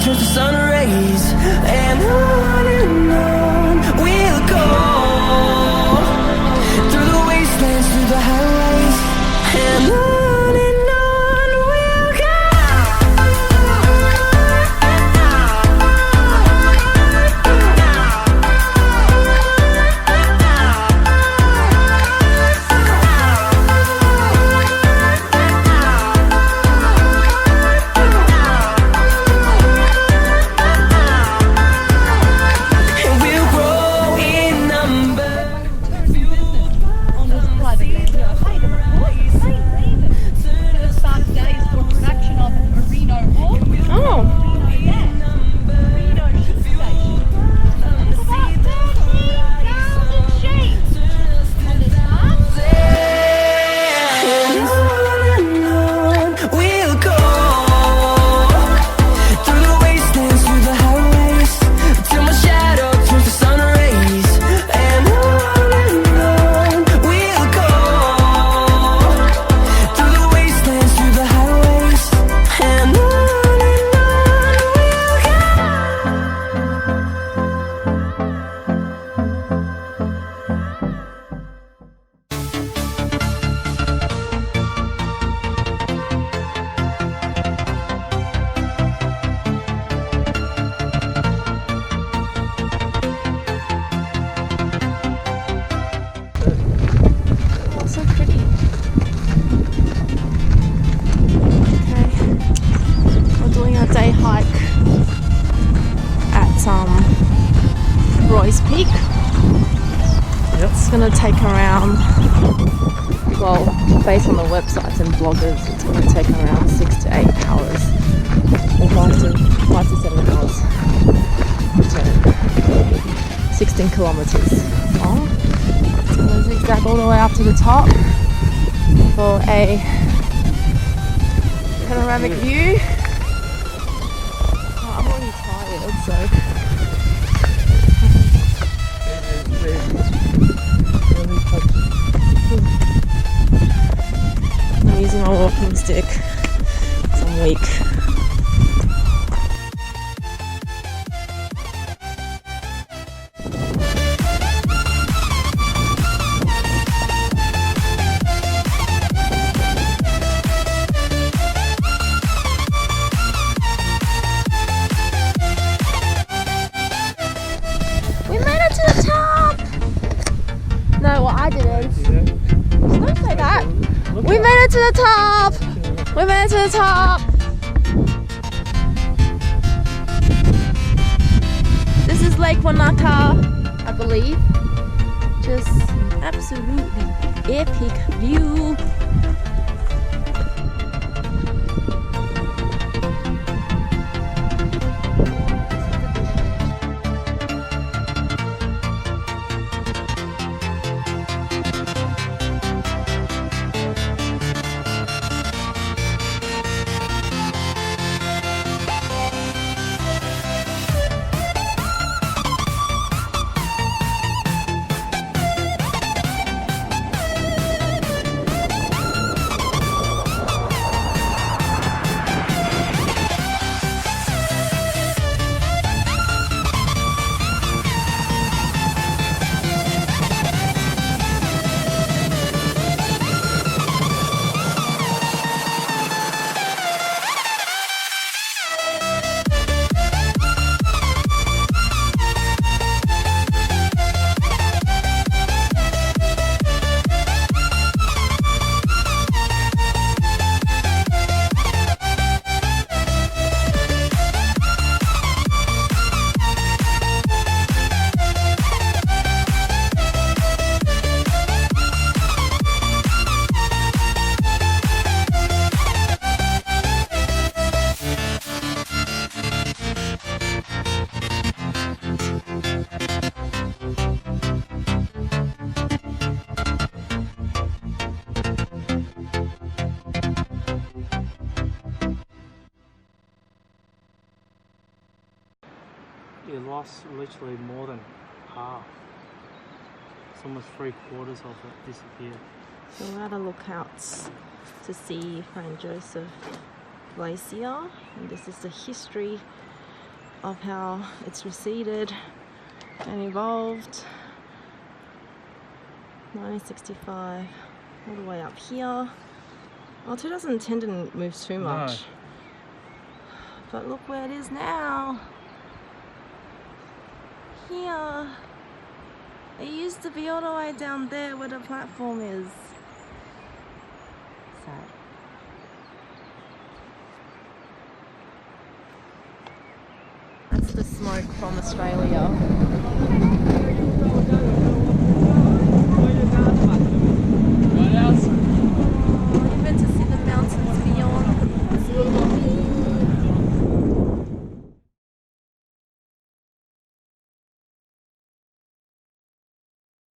turns to sun rays, and on we'll go through the wastelands, through the highways, and on we'll go. ROYS peak. Yep. It's going to take around, well, based on the websites and bloggers, it's going to take around 6 to 8 hours, or 5 to 7 hours return. 16 kilometers long. It's going to zigzag all the way up to the top for a panoramic view. Oh, I'm already tired, so I'm using my walking stick because I'm weak. We made it to the top! No, well, I didn't. Don't say that. We made it to the top! We made it to the top! This is Lake Wanaka, I believe. Just an absolutely epic view. You lost literally more than half. It's almost 3/4 of it disappeared. So we're at a lookout to see Franz Josef Glacier, and this is the history of how it's receded and evolved. 1965, all the way up here. Well, 2010 didn't move too much. No. But look where it is now. Here. It used to be all the way down there where the platform is. Sad. That's the smoke from Australia.